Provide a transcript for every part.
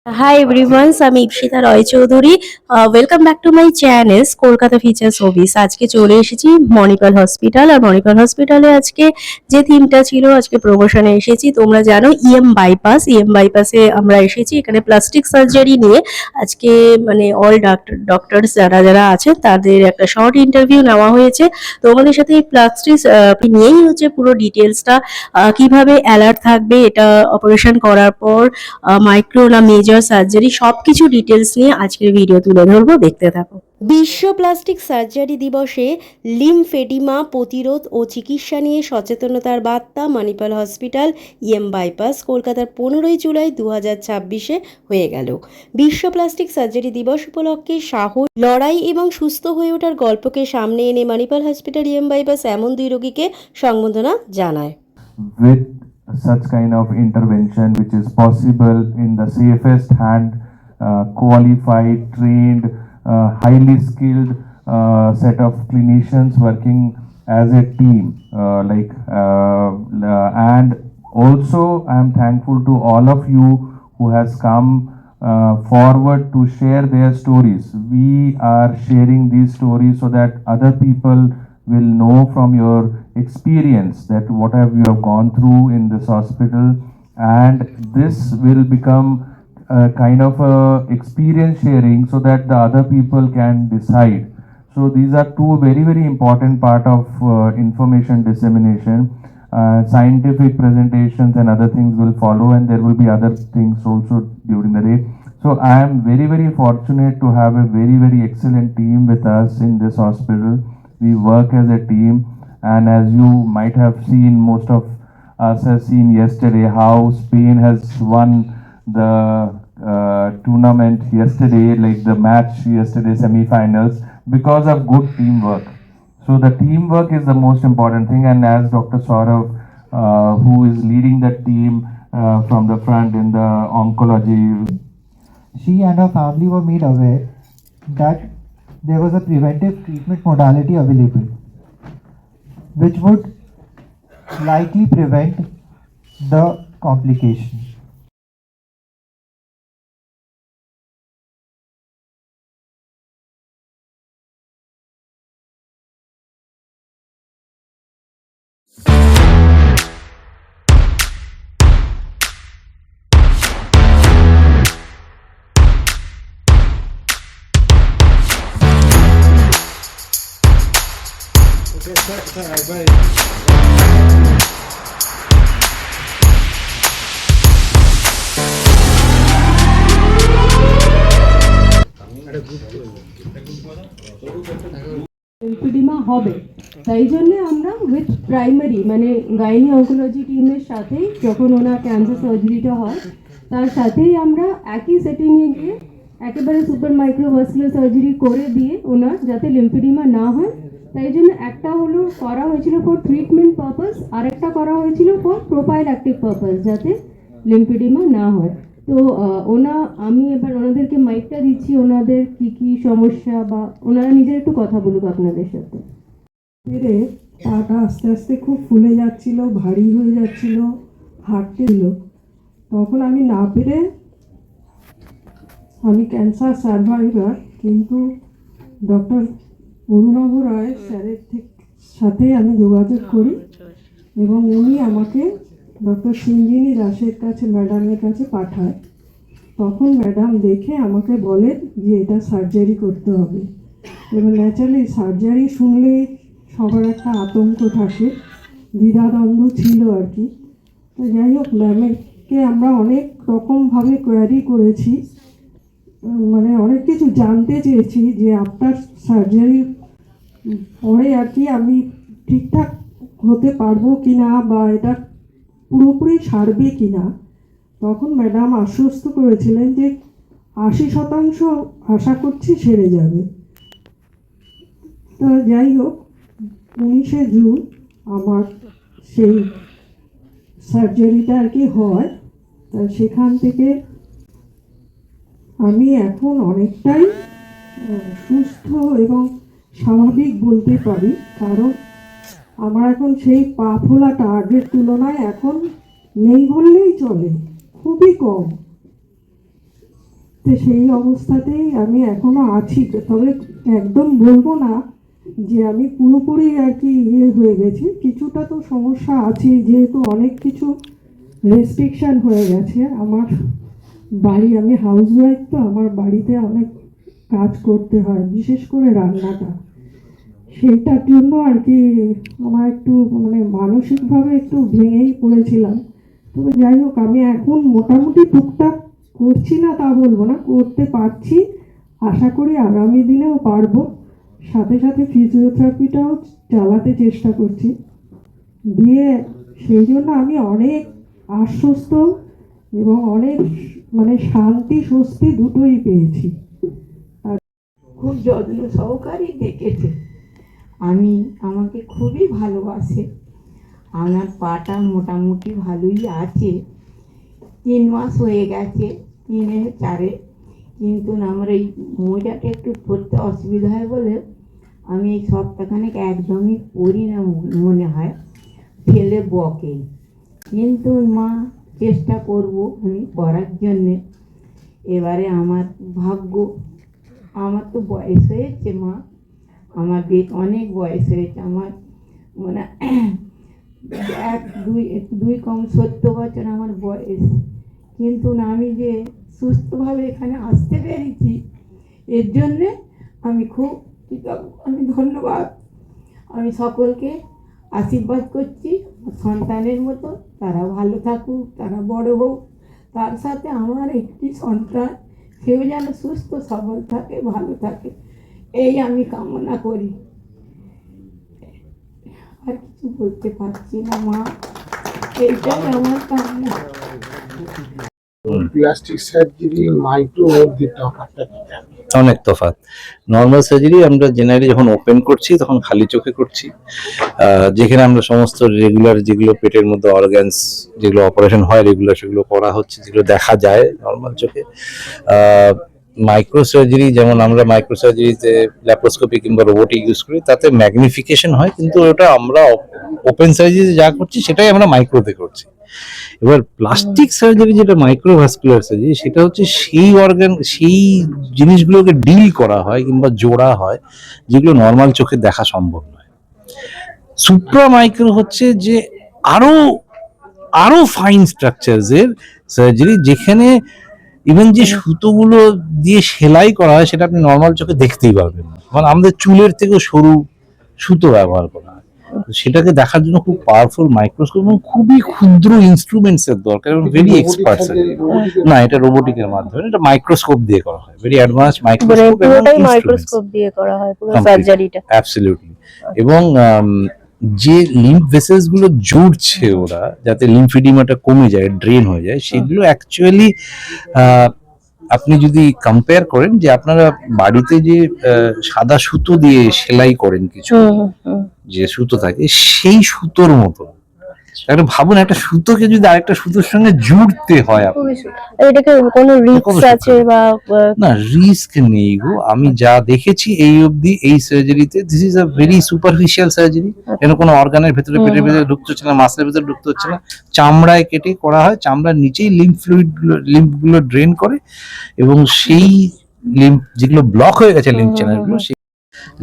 Hi everyone, আমি Ipsita Roy Chowdhury. Welcome back to my channel Kolkata feature ছবিস। আজকে চলে এসেছি মণিপাল হসপিটাল। আর মণিপাল হসপিটালে আজকে যে থিমটা ছিল, আজকে প্রমোশনে এসেছি। তোমরা জানো ইএম বাইপাসে আমরা এসেছি এখানে প্লাস্টিক সার্জারি নিয়ে। আজকে মানে অল ডক্টরস যারা যারা আছেন তাদের একটা শর্ট ইন্টারভিউ নেওয়া হয়েছে। তোমাদের সাথে এই প্লাস্টিক নিয়েই হচ্ছে পুরো ডিটেলসটা, কিভাবে অ্যালার্ট থাকবে এটা অপারেশন করার পর, মাইক্রো না মেজর সার্জারি, সবকিছু ডিটেলস নিয়ে আজকের ভিডিও তুলে ধরবো, দেখতে থাকো। বিশ্ব প্লাস্টিক সার্জারি দিবসে লিমফেডিমা প্রতিরোধ ও চিকিৎসা নিয়ে সচেতনতার বার্তা মণিপাল হসপিটাল ইএম বাইপাস কলকাতার 15ই জুলাই 2026-এ হয়ে গেল। বিশ্ব প্লাস্টিক সার্জারি দিবস উপলক্ষে সাহস, লড়াই এবং সুস্থ হয়ে ওঠার গল্পকে সামনে এনে মণিপাল হসপিটাল ইএম বাইপাস এমন 2 রোগীকে সংবর্ধনা জানায়। With such kind of intervention which is possible in the safest hand, qualified, trained, highly skilled set of clinicians working as a team, and also I am thankful to all of you who has come forward to share their stories. We are sharing these stories so that other people will know from your experience that what have you have gone through in this hospital, and this will become a kind of a experience sharing so that the other people can decide. So these are two very important part of information dissemination. Scientific presentations and other things will follow, and there will be other things also during the day. So I am very fortunate to have a very excellent team with us in this hospital. We work as a team, and as you might have seen, most of us have seen yesterday how Spain has won the tournament yesterday, like the match yesterday, semi-finals, because of good teamwork. So the teamwork is the most important thing, and as Dr. Saurav, who is leading the team from the front in the oncology, she and her family were made aware that there was a preventive treatment modality available which would likely prevent the complication. লিম্ফেডিমা হবে, তাই জন্য আমরা with primary মানে gynae oncology টিমের সাথেই, যখন ওনার cancer সার্জারিটা হয় তার সাথেই আমরা একই সেটিংয়ে গিয়ে একেবারে সুপার মাইক্রোভাস্কুলার সার্জারি করে দিয়ে ওনার যাতে লিম্ফেডিমা না হয়, তাই জন্য একটা হলো করা হয়েছিল ফর ট্রিটমেন্ট পারপাস, আর একটা করা হয়েছিল ফর প্রোফাইল্যাক্টিক পারপাস, যাতে লিম্ফেডিমা না হয়। তো আমি এবার ওনাদেরকে মাইকটা দিচ্ছি, ওনাদের কি সমস্যা বা ওনারা নিজের একটু কথা বলুক আপনাদের সাথে। পেরে পাটা আস্তে আস্তে খুব ফুলে যাচ্ছিল, ভারী হয়ে যাচ্ছিল, হাঁটতে দিল। তখন আমি না পেরে, আমি ক্যান্সার সার্ভাইভার, কিন্তু ডক্টর অরুণাভ রায় স্যারের সাথে আমি যোগাযোগ করি এবং উনি আমাকে ডক্টর সঞ্জিনী দাসের কাছে, ম্যাডামের কাছে পাঠায়। তখন ম্যাডাম দেখে আমাকে বলেন যে এটা সার্জারি করতে হবে। এবার ন্যাচারালি সার্জারি শুনলেই সবার একটা আতঙ্ক থাকে, দ্বিধাদ্বন্দ্ব ছিল আর কি। তো যাই হোক, ম্যামকে আমরা অনেক রকমভাবে কোয়ারি করেছি, মানে অনেক কিছু জানতে চেয়েছি যে আফটার সার্জারি পরে আর কি আমি ঠিকঠাক হতে পারবো কি না, বা এটা পুরোপুরি সারবে কি না। তখন ম্যাডাম আশ্বস্ত করেছিলেন যে 80% আশা করছি সেরে যাবে। তো যাই হোক, 19শে জুন আমার সেই সার্জারিটা আর কি হয়। তা সেখান থেকে আমি এখন অনেকটাই সুস্থ এবং স্বাভাবিক বলতে পারি, কারণ আমার এখন সেই পা ফোলাটা আগের তুলনায় এখন নেই বললেই চলে, খুবই কম। তো সেই অবস্থাতেই আমি এখনো আছি, তবে একদম বলবো না যে আমি পুরোপুরি আর কি হয়ে গেছি। কিছুটা তো সমস্যা আছে, যেহেতু অনেক কিছু রেস্ট্রিকশন হয়ে গেছে। আমার বাড়ি, আমি হাউসওয়াইফ, তো আমার বাড়িতে অনেক কাজ করতে হয়, বিশেষ করে রান্নাটা। সেটার জন্য আর কি আমার একটু মানে মানসিকভাবে একটু ভেঙেই পড়েছিলাম। তবে যাই হোক, আমি এখন মোটামুটি টুকটাক করছি না তা বলবো না, করতে পারছি। আশা করি আগামী দিনেও পারবো। সাথে সাথে ফিজিওথেরাপিটাও চালাতে চেষ্টা করছি। দিয়ে সেই জন্য আমি অনেক আশ্বস্ত এবং অনেক মানে শান্তি স্বস্তি দুটোই পেয়েছি। খুব যত্ন সহকারেই দেখেছে। আমাকে খুবই ভালোবাসে। আমার পাটা মোটামুটি ভালোই আছে, 3 মাস হয়ে গেছে, 3-4, কিন্তু আমার এই মোজাটা একটু পরতে অসুবিধা হয় বলে আমি এই সপ্তাহখানেক একদমই পরি না, মনে হয় ফেলে বকে। কিন্তু মা, চেষ্টা করব আমি পরার জন্যে। এবারে আমার ভাগ্য, আমার তো বয়স হয়েছে মা, আমার অনেক বয়স হয়েছে, আমার মানে 1-2 কম 70 বছর আমার বয়স। কিন্তু না, আমি যে সুস্থভাবে এখানে আসতে পেরেছি এর জন্যে আমি খুব কৃতজ্ঞ। আমি ধন্যবাদ। আমি সকলকে আশীর্বাদ করছি সন্তানের মতো, তারা ভালো থাকুক, তারা বড় হোক। তার সাথে আমার একটি সন্তান, সেও যেন সুস্থ সবল থাকে, ভালো থাকে, এই আমি কামনা করি। আর কিছু বলতে পারছি না মা, এইটাই আমার কামনা। প্লাস্টিক সার্জারি মাইক্রোর মধ্যে তফাৎটা কি? অনেক তফাৎ। নর্মাল সার্জারি আমরা জেনারেলি যখন ওপেন করছি তখন খালি চোখে করছি, যেখানে আমরা সমস্ত রেগুলার যেগুলো পেটের মধ্যে অর্গানস যেগুলো অপারেশন হয় রেগুলার সেগুলো করা হচ্ছে, যেগুলো দেখা যায় নর্মাল চোখে। মাইক্রো সার্জারি, যেমন আমরা মাইক্রো সার্জারিতে ল্যাপ্রোস্কোপি কিংবা রোবোটিক ইউজ করি, তাতে ম্যাগনিফিকেশন হয়, কিন্তু ওটা আমরা ওপেন সার্জারি যা করছি সেটাই আমরা মাইক্রোতে করছি। এবার প্লাস্টিক সার্জারি যেটা মাইক্রোভাস্কুলার সার্জারি, সেটা হচ্ছে সেই অর্গান, সেই জিনিসগুলোকে ডিল করা হয় কিংবা জোড়া হয় যেগুলো নর্মাল চোখে দেখা সম্ভব নয়। সুপ্রা মাইক্রো হচ্ছে যে আরো আরো ফাইন স্ট্রাকচারস এর সার্জারি, যেখানে ইভেন যে সুতোগুলো দিয়ে সেলাই করা হয় সেটা আপনি নর্মাল চোখে দেখতেই পারবেন না, মানে আমাদের চুলের থেকেও সরু সুতো ব্যবহার করা হয়। তো সেটাকে দেখার জন্য খুব পাওয়ারফুল মাইক্রোস্কোপ এবং খুবই ক্ষুদ্র ইনস্ট্রুমেন্টস এর দরকার এবং ভেরি এক্সপার্টস। না, এটা রোবোটিকের মাধ্যমে, এটা মাইক্রোস্কোপ দিয়ে করা হয়, ভেরি অ্যাডভান্স মাইক্রোস্কোপ, পুরোটাই মাইক্রোস্কোপ দিয়ে করা হয় পুরো সার্জারিটা। অ্যাবসলিউটলি। এবং যে লিম্ফ ভেসেলস গুলো জুড়ছে ওরা, যাতে লিম্ফিডিমাটা কমে যায়, ড্রেন হয়ে যায়, সেগুলো অ্যাকচুয়ালি আপনি যদি কম্পেয়ার করেন যে আপনারা বাড়িতে যে সাদা সুতো দিয়ে সেলাই করেন কিছু, যে সুতো থাকে সেই সুতোর মতো। একটা ভাবুন, একটা সুতোকে যদি আরেকটা সুতোর সঙ্গে জুড়তে হয়, এটাকে কোনো রিস্ক আছে বা? না, রিস্ক নেই গো। আমি যা দেখেছি এই অবধি এই সার্জারিতে, this is a very superficial surgery. এর কোনো অর্গানের ভেতরে, পেটের ভেতরে ঢুকতে হচ্ছে না, মাসের ভেতরে ঢুকতে হচ্ছে না, চামড়ায় কেটে করা হয়, চামড়ার নিচেই লিম্ফগুলো ড্রেন করে, এবং সেই লিম্ফ যেগুলো ব্লক হয়ে গেছে, লিম্ফ চ্যানেলগুলো, সেই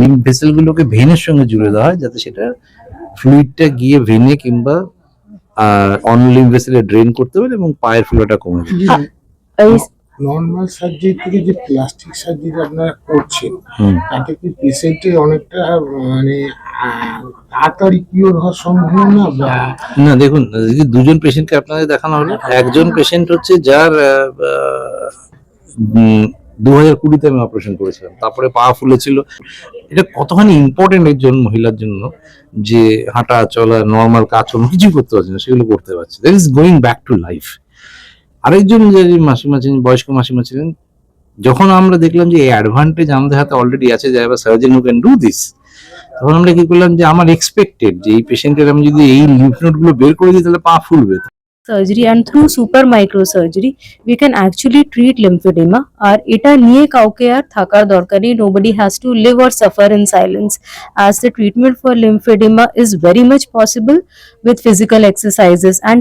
লিম্ফ ভেসেলগুলোকে ভেনের সঙ্গে জুড়ে দেওয়া হয়, যাতে সেটা ফ্লুইডটা গিয়ে ভেনে কিংবা অন্য লিম্ফ ভেসেলে ড্রেন করতে পারে এবং পায়ের ফোলাটা কমে যায়। নর্মাল সার্জারি থেকে যে প্লাস্টিক সার্জারি আপনারা করছেন, তাতে কি পেশেন্টের অনেকটা মানে তাড়াতাড়ি কিওর হওয়ার সম্ভাবনা? না, দেখুন, দুজন পেশেন্টকে আপনাদের দেখানো হলো। একজন পেশেন্ট হচ্ছে যার 2020-তে আমি অপারেশন করেছিলাম, তারপরে পা ফুলেছিল। এটা কতখানি ইম্পর্টেন্ট একজন মহিলার জন্য, যে হাঁটা চলা, নর্মাল কাজকর্ম কিছুই করতে পারছে না, সেগুলো করতে পারছে, that is going back to life. আরেকজন যে মাসিমা ছিলেন, বয়স্ক মাসিমা ছিলেন, যখন আমরা দেখলাম যে এই অ্যাডভান্টেজ আমাদের হাতে অলরেডি আছে, যে surgeon who can do this, তখন আমরা কি করলাম, যে আমার এক্সপেক্টেড যে এই পেশেন্টের আমি যদি এই লিম্ফ নোড গুলো বের করে দিই তাহলে পা ফুলবে। Surgery and through super micro surgery we can actually treat lymphedema, আর এটা নিয়ে কাউকে আর থাকার দরকার নেই। nobody has to live or suffer in silence, as the treatment for lymphedema is very much possible with physical exercises and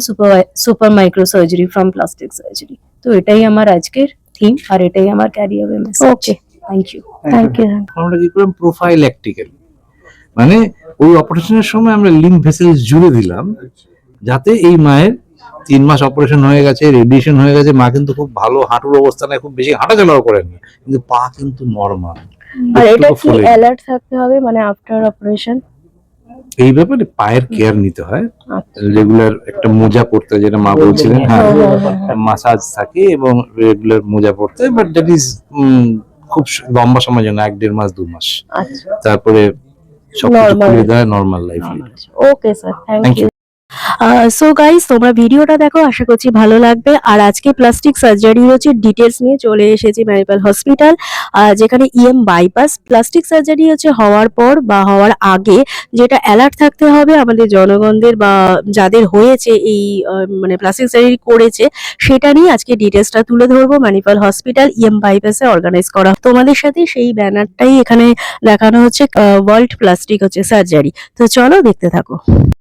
super micro surgery from plastic surgery. তো এটাই আমার আজকের থিম, আর এটাই আমার ক্যারিয়ারের message. Okay, thank you. Thank you. আমরা কি করলাম প্রোফাইল্যাকটিক্যাল, মানে ওই অপারেশনের সময় আমরা লিম্ফ ভেসেলস জুড়ে দিলাম, যাতে এই মায়ের 3 মাস অপারেশন হয়ে গেছে, রেডিয়েশন হয়ে গেছে, মা কিন্তু খুব ভালো হাঁটুর অবস্থা নেই, খুব বেশি হাঁটাচলাও করেনি, কিন্তু পা কিন্তু নর্মাল। আর এটা কি অ্যালার্ট থাকতে হবে মানে আফটার অপারেশন? এই ব্যাপারে পায়ের কেয়ার নিতে হয়, আচ্ছা। রেগুলার একটা মোজা পড়তে হয়, যেটা মা বলছিলেন, হ্যাঁ মাসাজ থাকে এবং রেগুলার মোজা পড়তে হয়, বাট দ্যাট ইজ খুব লম্বা সময় জন্য, 1-1.5 মাস 2 মাস, আচ্ছা, তারপরে সবকিছু Normal. খুলে দেয়, normal life. Okay sir, thank Thank you. So guys, তোমরা ভিডিওটা দেখো, আশা করছি ভালো লাগবে। আর আজকে প্লাস্টিক সার্জারি হচ্ছে ডিটেলস নিয়ে চলে এসেছি ম্যানিপাল হসপিটাল, যেখানে ইএম বাইপাস প্লাস্টিক সার্জারি হচ্ছে হওয়ার পর বা হওয়ার আগে যেটা অ্যালার্ট থাকতে হবে আমাদের জনগণদের বা যাদের হয়েছে এই মানে প্লাস্টিক সার্জারি করেছে, সেটা নিয়ে আজকে ডিটেলসটা তুলে ধরবো। ম্যানিপাল হসপিটাল ইএম বাইপাসে অর্গানাইজ করা তোমাদের সাথে সেই ব্যানারটাই এখানে দেখানো হচ্ছে, ওয়ার্ল্ড প্লাস্টিক হচ্ছে সার্জারি। তো চলো দেখতে থাকো।